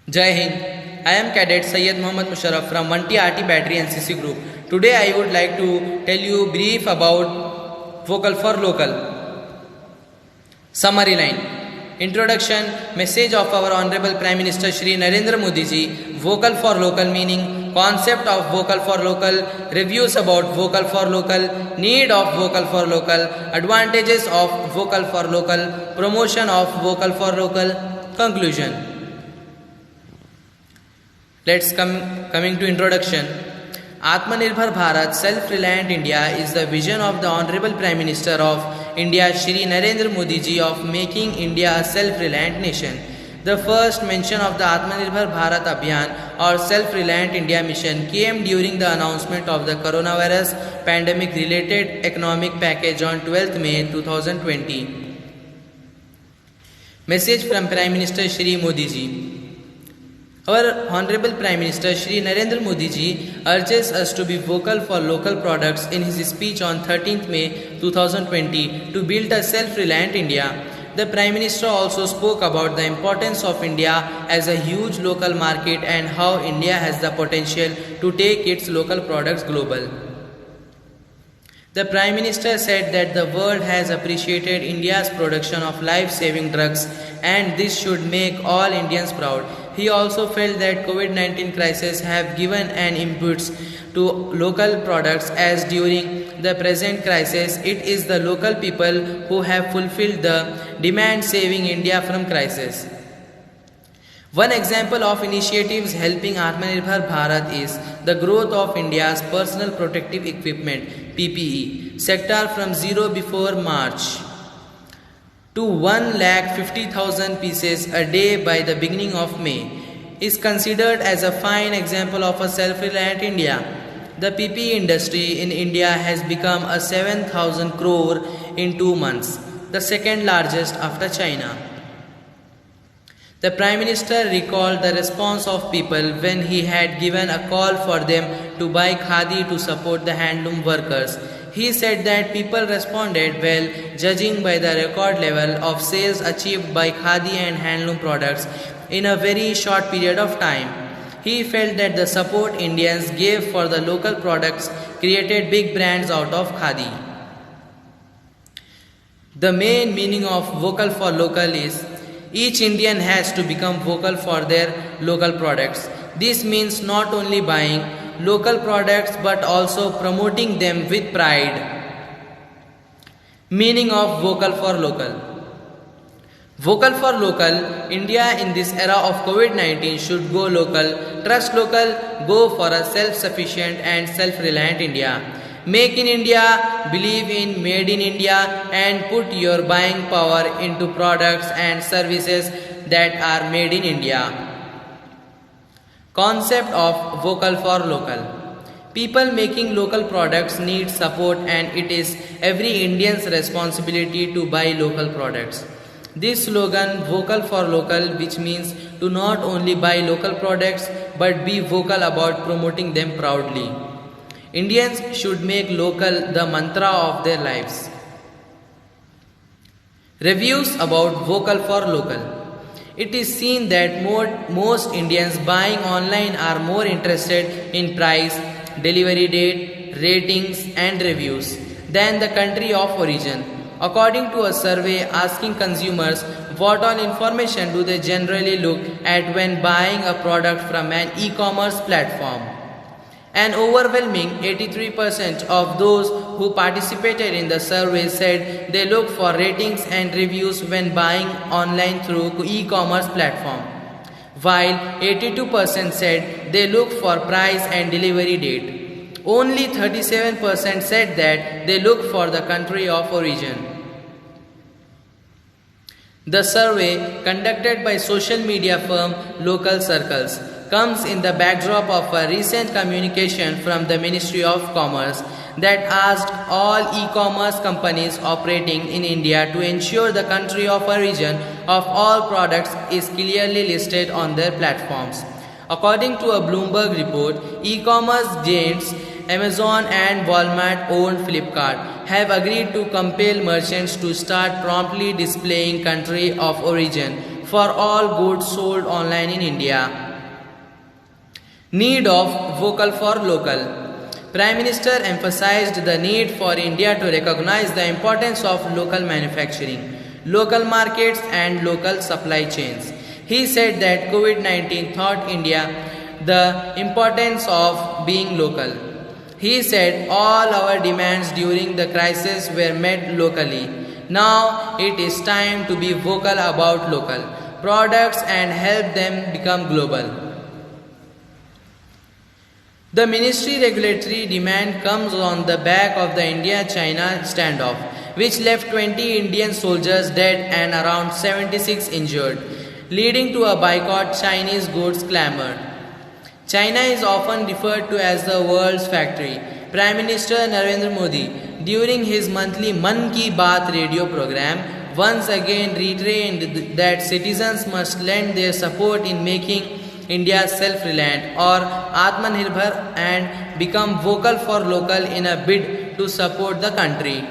Jai Hind. I am Cadet Syed Mohammad Musharraf from 1T RT Battery NCC Group. Today I would like to tell you brief about Vocal for Local. Summary line. Introduction. Message of our Honorable Prime Minister Shri Narendra Modi ji. Vocal for Local meaning. Concept of Vocal for Local. Reviews about Vocal for Local. Need of Vocal for Local. Advantages of Vocal for Local. Promotion of Vocal for Local. Conclusion. Coming to introduction. Atmanirbhar Bharat, self-reliant India is the vision of the Honorable Prime Minister of India Shri Narendra Modi ji of making India a self-reliant nation. The first mention of the Atmanirbhar Bharat Abhiyan or Self-Reliant India mission came during the announcement of the coronavirus pandemic related economic package on 12th May 2020. Message from Prime Minister Shri Modi ji. Our Honorable Prime Minister Shri Narendra Modi ji urges us to be vocal for local products in his speech on 13th May 2020 to build a self-reliant India. The Prime Minister also spoke about the importance of India as a huge local market and how India has the potential to take its local products global. The Prime Minister said that the world has appreciated India's production of life-saving drugs and this should make all Indians proud. He also felt that COVID-19 crisis have given an impetus to local products as during the present crisis it is the local people who have fulfilled the demand saving India from crisis. One example of initiatives helping Atmanirbhar Bharat is the growth of India's personal protective equipment PPE sector from zero before March to 1,50,000 pieces a day by the beginning of May is considered as a fine example of a self-reliant India. The PPE industry in India has become a 7,000 crore in 2 months, the second largest after China. The Prime Minister recalled the response of people when he had given a call for them to buy khadi to support the handloom workers. He said that people responded well, judging by the record level of sales achieved by khadi and handloom products in a very short period of time. He felt that the support Indians gave for the local products created big brands out of khadi. The main meaning of vocal for local is each Indian has to become vocal for their local products. This means not only buying local products but also promoting them with pride. Meaning of vocal for local. Vocal for local, India in this era of COVID-19 should go local, trust local, go for a self-sufficient and self-reliant India. Make in India, believe in Made in India and put your buying power into products and services that are made in India. Concept of vocal for local. People making local products need support and it is every Indian's responsibility to buy local products. This slogan vocal for local, which means to not only buy local products but be vocal about promoting them proudly. Indians should make local the mantra of their lives. Reviews about vocal for local. It is seen that most Indians buying online are more interested in price, delivery date, ratings and reviews than the country of origin. According to a survey asking consumers what all information do they generally look at when buying a product from an e-commerce platform. An overwhelming 83% of those who participated in the survey said they look for ratings and reviews when buying online through e-commerce platform, while 82% said they look for price and delivery date. Only 37% said that they look for the country of origin. The survey, conducted by social media firm Local Circles, comes in the backdrop of a recent communication from the Ministry of Commerce that asked all e-commerce companies operating in India to ensure the country of origin of all products is clearly listed on their platforms. According to a Bloomberg report, e-commerce giants Amazon and Walmart-owned Flipkart have agreed to compel merchants to start promptly displaying country of origin for all goods sold online in India. Need of vocal for local. Prime Minister emphasized the need for India to recognize the importance of local manufacturing, local markets and local supply chains. He said that COVID-19 taught India the importance of being local. He said all our demands during the crisis were met locally. Now it is time to be vocal about local products and help them become global. The ministry regulatory demand comes on the back of the India-China standoff, which left 20 Indian soldiers dead and around 76 injured, leading to a boycott Chinese goods clamor. China is often referred to as the world's factory. Prime Minister Narendra Modi, during his monthly Mann Ki Baat radio program, once again reiterated that citizens must lend their support in making India self-reliant or Atmanirbhar and become vocal for local in a bid to support the country.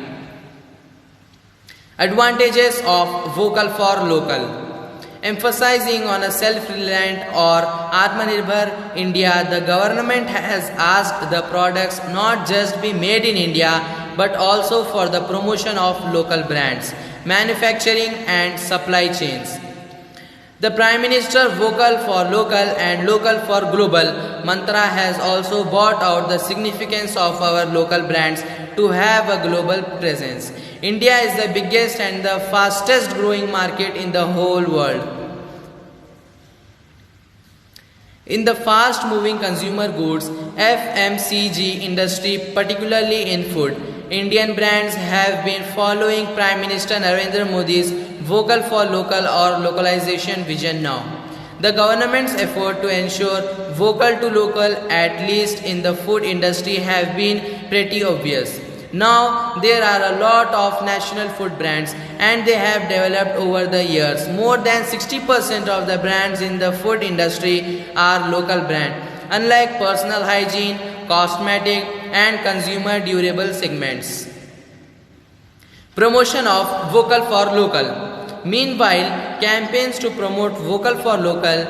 Advantages of vocal for local. Emphasizing on a self-reliant or Atmanirbhar India, the government has asked the products not just be made in India but also for the promotion of local brands, manufacturing and supply chains. The Prime Minister vocal for local and local for global mantra has also brought out the significance of our local brands to have a global presence. India is the biggest and the fastest growing market in the whole world. In the fast moving consumer goods FMCG industry, particularly in food, Indian brands have been following Prime Minister Narendra Modi's vocal for local or localization vision now. The government's effort to ensure vocal to local, at least in the food industry, have been pretty obvious. Now there are a lot of national food brands and they have developed over the years. More than 60% of the brands in the food industry are local brands, unlike personal hygiene, cosmetic and consumer durable segments. Promotion of vocal for local. Meanwhile, campaigns to promote vocal for local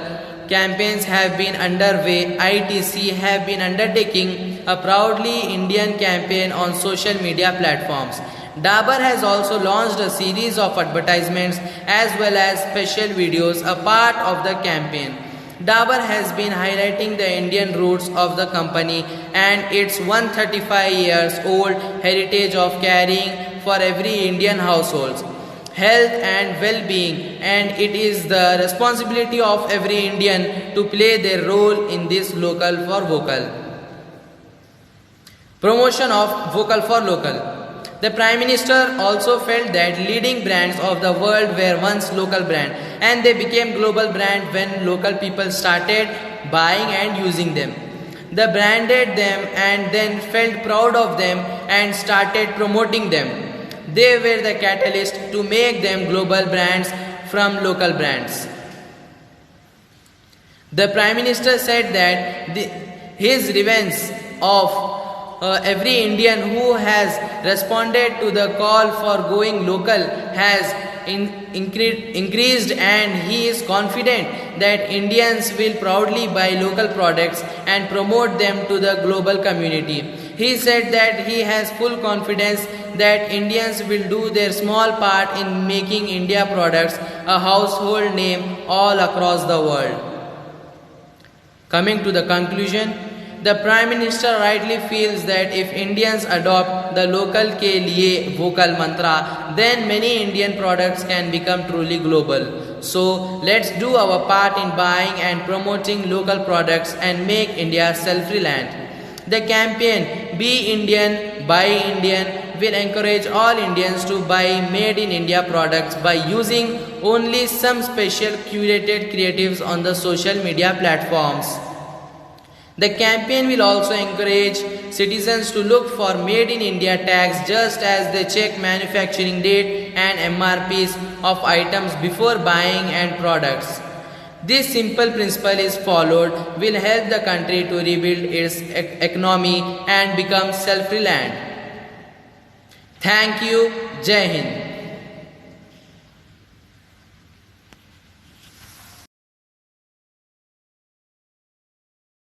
campaigns have been underway. ITC have been undertaking a proudly Indian campaign on social media platforms. Dabur has also launched a series of advertisements as well as special videos, a part of the campaign. Dabur has been highlighting the Indian roots of the company and its 135 years old heritage of caring for every Indian household, health and well-being, and it is the responsibility of every Indian to play their role in this local for vocal. Promotion of vocal for local. The Prime Minister also felt that leading brands of the world were once local brands and they became global brands when local people started buying and using them. They branded them and then felt proud of them and started promoting them. They were the catalyst to make them global brands from local brands. The Prime Minister said that his revenge of every Indian who has responded to the call for going local has increased, and he is confident that Indians will proudly buy local products and promote them to the global community. He said that he has full confidence that Indians will do their small part in making India products a household name all across the world. Coming to the conclusion, the Prime Minister rightly feels that if Indians adopt the local ke liye vocal mantra, then many Indian products can become truly global. So let's do our part in buying and promoting local products and make India self-reliant. The campaign Be Indian, Buy Indian will encourage all Indians to buy made in India products by using only some special curated creatives on the social media platforms. The campaign will also encourage citizens to look for Made in India tags just as they check manufacturing date and MRPs of items before buying and products. This simple principle is followed will help the country to rebuild its economy and become self-reliant. Thank you. Jai Hind.